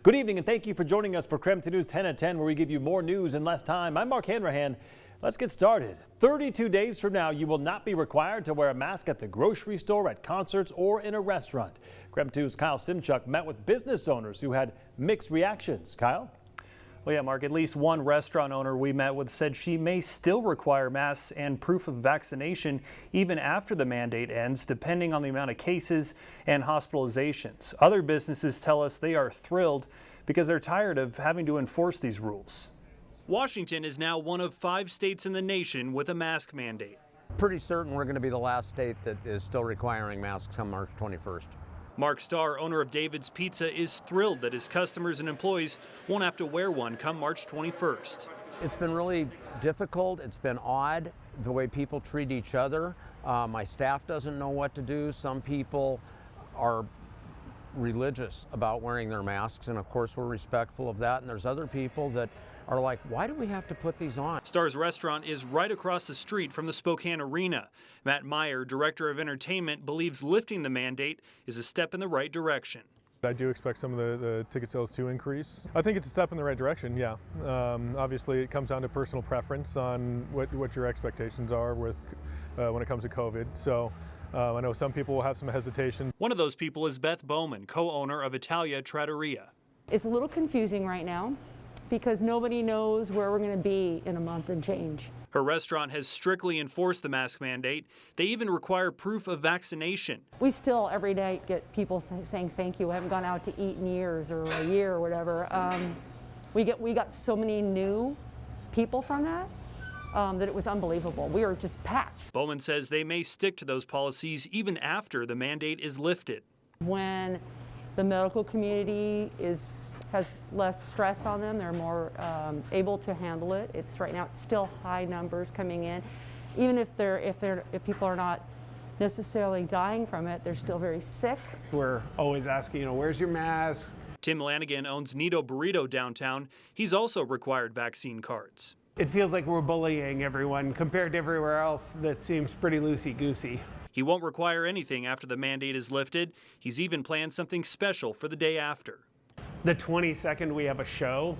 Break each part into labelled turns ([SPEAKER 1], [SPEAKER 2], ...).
[SPEAKER 1] Good evening and thank you for joining us for KREM News 10 at 10, where we give you more news in less time. I'm Mark Hanrahan. Let's get started. 32 days from now, you will not be required to wear a mask at the grocery store, at concerts, or in a restaurant. KREM 2's Kyle Simchuk met with business owners who had mixed reactions. Kyle?
[SPEAKER 2] Well, yeah, Mark, at least one restaurant owner we met with said she may still require masks and proof of vaccination even after the mandate ends, depending on the amount of cases and hospitalizations. Other businesses tell us they are thrilled because they're tired of having to enforce these rules. Washington is now one of 5 states in the nation with a mask mandate.
[SPEAKER 3] Pretty certain we're going to be the last state that is still requiring masks on March 21st.
[SPEAKER 2] Mark Starr, owner of David's Pizza, is thrilled that his customers and employees won't have to wear one come March 21st.
[SPEAKER 3] It's been really difficult. It's been odd the way people treat each other. My staff doesn't know what to do. Some people are religious about wearing their masks, and of course we're respectful of that. And there's other people that are like, why do we have to put these on?
[SPEAKER 2] Starr's restaurant is right across the street from the Spokane Arena. Matt Meyer, director of entertainment, believes lifting the mandate is a step in the right direction.
[SPEAKER 4] I do expect some of the ticket sales to increase. I think it's a step in the right direction, yeah. Obviously, it comes down to personal preference on what your expectations are with when it comes to COVID. So I know some people will have some hesitation.
[SPEAKER 2] One of those people is Beth Bowman, co-owner of Italia Trattoria.
[SPEAKER 5] It's a little confusing right now because nobody knows where we're going to be in a month and change.
[SPEAKER 2] Her restaurant has strictly enforced the mask mandate. They even require proof of vaccination.
[SPEAKER 5] We still every day get people saying thank you. We haven't gone out to eat in years or a year or whatever. We got so many new people from that that it was unbelievable. We were just packed.
[SPEAKER 2] Bowman says they may stick to those policies even after the mandate is lifted.
[SPEAKER 5] When the medical community has less stress on them, they're more able to handle it. Right now it's still high numbers coming in. Even if people are not necessarily dying from it, they're still very sick.
[SPEAKER 6] We're always asking, where's your mask?
[SPEAKER 2] Tim Lanigan owns Nito Burrito downtown. He's also required vaccine cards.
[SPEAKER 6] It feels like we're bullying everyone compared to everywhere else that seems pretty loosey-goosey.
[SPEAKER 2] He won't require anything after the mandate is lifted. He's even planned something special for the day after.
[SPEAKER 6] The 22nd we have a show,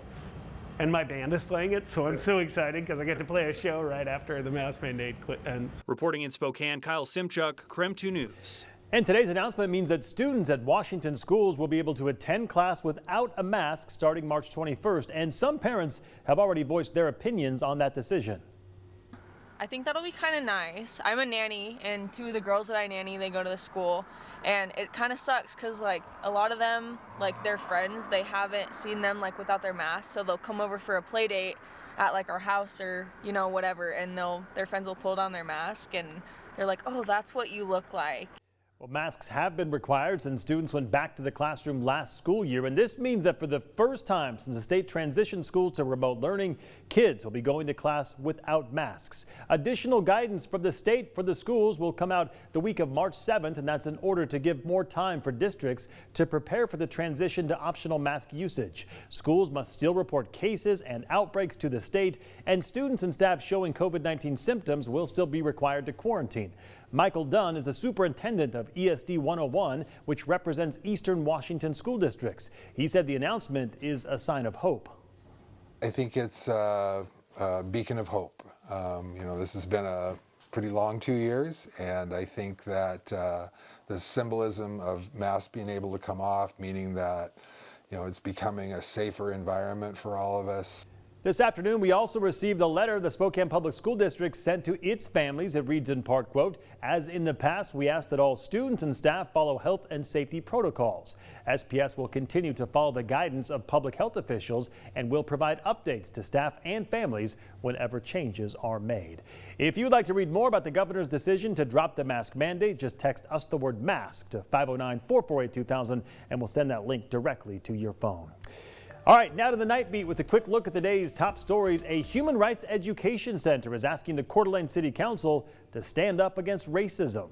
[SPEAKER 6] and my band is playing it, so I'm so excited because I get to play a show right after the mask mandate ends.
[SPEAKER 2] Reporting in Spokane, Kyle Simchuk, KREM 2 News.
[SPEAKER 1] And today's announcement means that students at Washington schools will be able to attend class without a mask starting March 21st, and some parents have already voiced their opinions on that decision.
[SPEAKER 7] I think that'll be kind of nice. I'm a nanny, and 2 of the girls that I nanny, they go to the school, and it kind of sucks because a lot of them, their friends, they haven't seen them without their masks, so they'll come over for a play date at our house or whatever, and their friends will pull down their mask and they're like, oh, that's what you look like.
[SPEAKER 1] Well, masks have been required since students went back to the classroom last school year, and this means that for the first time since the state transitioned schools to remote learning, kids will be going to class without masks. Additional guidance from the state for the schools will come out the week of March 7th, and that's in order to give more time for districts to prepare for the transition to optional mask usage. Schools must still report cases and outbreaks to the state, and students and staff showing COVID-19 symptoms will still be required to quarantine. Michael Dunn is the superintendent of ESD 101, which represents Eastern Washington school districts. He said the announcement is a sign of hope.
[SPEAKER 8] I think it's a beacon of hope. This has been a pretty long 2 years, and I think that the symbolism of masks being able to come off, meaning that it's becoming a safer environment for all of us.
[SPEAKER 1] This afternoon, we also received a letter the Spokane Public School District sent to its families. It reads in part, quote, as in the past, we ask that all students and staff follow health and safety protocols. SPS will continue to follow the guidance of public health officials and will provide updates to staff and families whenever changes are made. If you'd like to read more about the governor's decision to drop the mask mandate, just text us the word mask to 509-448-2000 and we'll send that link directly to your phone. All right, now to the night beat with a quick look at the day's top stories. A human rights education center is asking the Coeur d'Alene City Council to stand up against racism.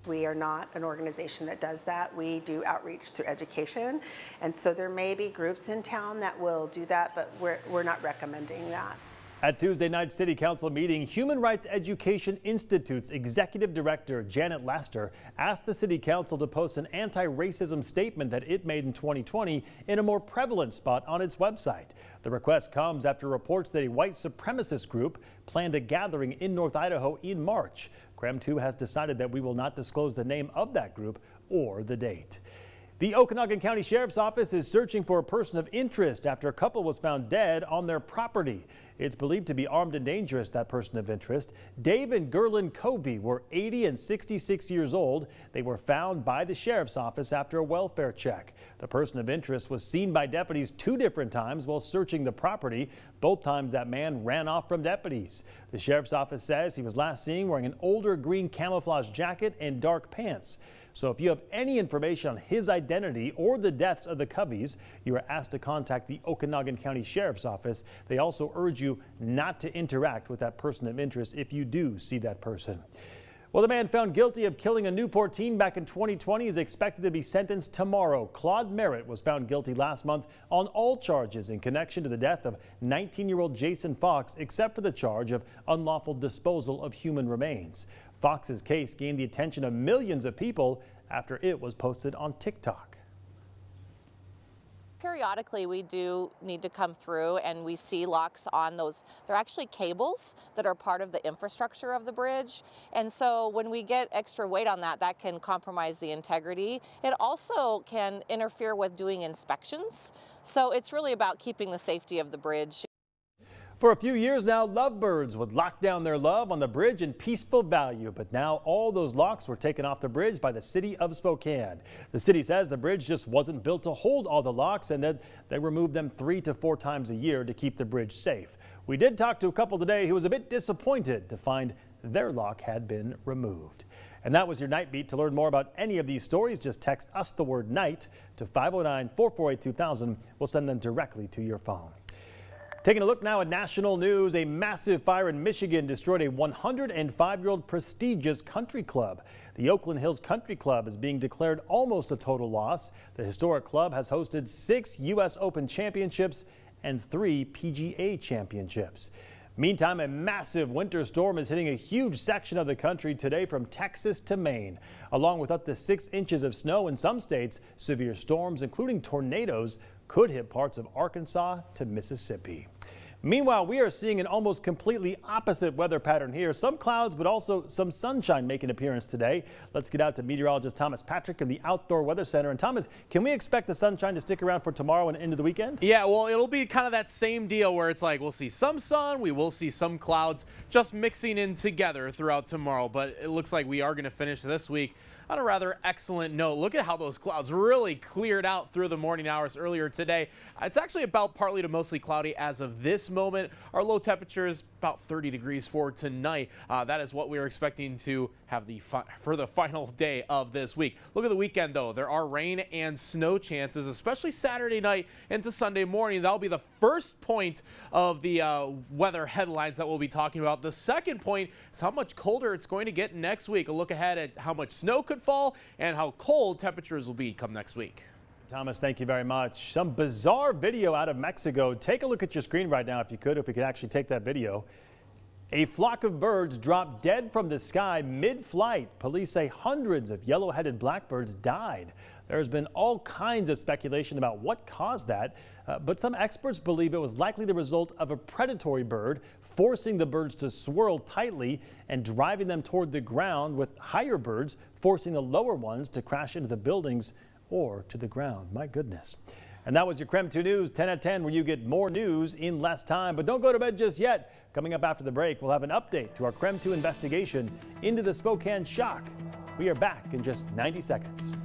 [SPEAKER 9] We are not an organization that does that. We do outreach through education. And so there may be groups in town that will do that, but we're not recommending that.
[SPEAKER 1] At Tuesday night's City Council meeting, Human Rights Education Institute's Executive Director Janet Laster asked the City Council to post an anti-racism statement that it made in 2020 in a more prevalent spot on its website. The request comes after reports that a white supremacist group planned a gathering in North Idaho in March. KREM 2 has decided that we will not disclose the name of that group or the date. The Okanagan County Sheriff's Office is searching for a person of interest after a couple was found dead on their property. It's believed to be armed and dangerous, that person of interest. Dave and Gerlin Covey were 80 and 66 years old. They were found by the Sheriff's Office after a welfare check. The person of interest was seen by deputies 2 different times while searching the property. Both times that man ran off from deputies. The Sheriff's Office says he was last seen wearing an older green camouflage jacket and dark pants. So if you have any information on his identity or the deaths of the Coveys, you are asked to contact the Okanagan County Sheriff's Office. They also urge you not to interact with that person of interest if you do see that person. Well, the man found guilty of killing a Newport teen back in 2020 is expected to be sentenced tomorrow. Claude Merritt was found guilty last month on all charges in connection to the death of 19-year-old Jason Fox, except for the charge of unlawful disposal of human remains. Fox's case gained the attention of millions of people after it was posted on TikTok.
[SPEAKER 10] Periodically, we do need to come through and we see locks on those. They're actually cables that are part of the infrastructure of the bridge. And so when we get extra weight on that, that can compromise the integrity. It also can interfere with doing inspections. So it's really about keeping the safety of the bridge.
[SPEAKER 1] For a few years now, lovebirds would lock down their love on the bridge in Peaceful Valley, but now all those locks were taken off the bridge by the city of Spokane. The city says the bridge just wasn't built to hold all the locks and that they remove them 3 to 4 times a year to keep the bridge safe. We did talk to a couple today who was a bit disappointed to find their lock had been removed. And that was your Night Beat. To learn more about any of these stories, just text us the word NIGHT to 509-448-2000. We'll send them directly to your phone. Taking a look now at national news, a massive fire in Michigan destroyed a 105-year-old prestigious country club. The Oakland Hills Country Club is being declared almost a total loss. The historic club has hosted 6 U.S. Open championships and 3 PGA championships. Meantime, a massive winter storm is hitting a huge section of the country today from Texas to Maine. Along with up to 6 inches of snow in some states, severe storms, including tornadoes, could hit parts of Arkansas to Mississippi. Meanwhile, we are seeing an almost completely opposite weather pattern here. Some clouds, but also some sunshine make an appearance today. Let's get out to meteorologist Thomas Patrick in the Outdoor Weather Center. And Thomas, can we expect the sunshine to stick around for tomorrow and into the weekend?
[SPEAKER 11] Yeah, well, it'll be kind of that same deal where it's like we'll see some sun, we will see some clouds just mixing in together throughout tomorrow. But it looks like we are going to finish this week on a rather excellent note. Look at how those clouds really cleared out through the morning hours earlier today. It's actually about partly to mostly cloudy as of this moment. Our low temperature is about 30 degrees for tonight. That is what we are expecting to have for the final day of this week. Look at the weekend, though. There are rain and snow chances, especially Saturday night into Sunday morning. That'll be the first point of the weather headlines that we'll be talking about. The second point is how much colder it's going to get next week. A look ahead at how much snow could fall and how cold temperatures will be come next week.
[SPEAKER 1] Thomas, thank you very much. Some bizarre video out of Mexico. Take a look at your screen right now if we could actually take that video. A flock of birds dropped dead from the sky mid-flight. Police say hundreds of yellow-headed blackbirds died. There's been all kinds of speculation about what caused that, but some experts believe it was likely the result of a predatory bird forcing the birds to swirl tightly and driving them toward the ground, with higher birds forcing the lower ones to crash into the buildings or to the ground. My goodness. And that was your KREM 2 News 10 at 10, where you get more news in less time. But don't go to bed just yet. Coming up after the break, we'll have an update to our KREM 2 investigation into the Spokane shock. We are back in just 90 seconds.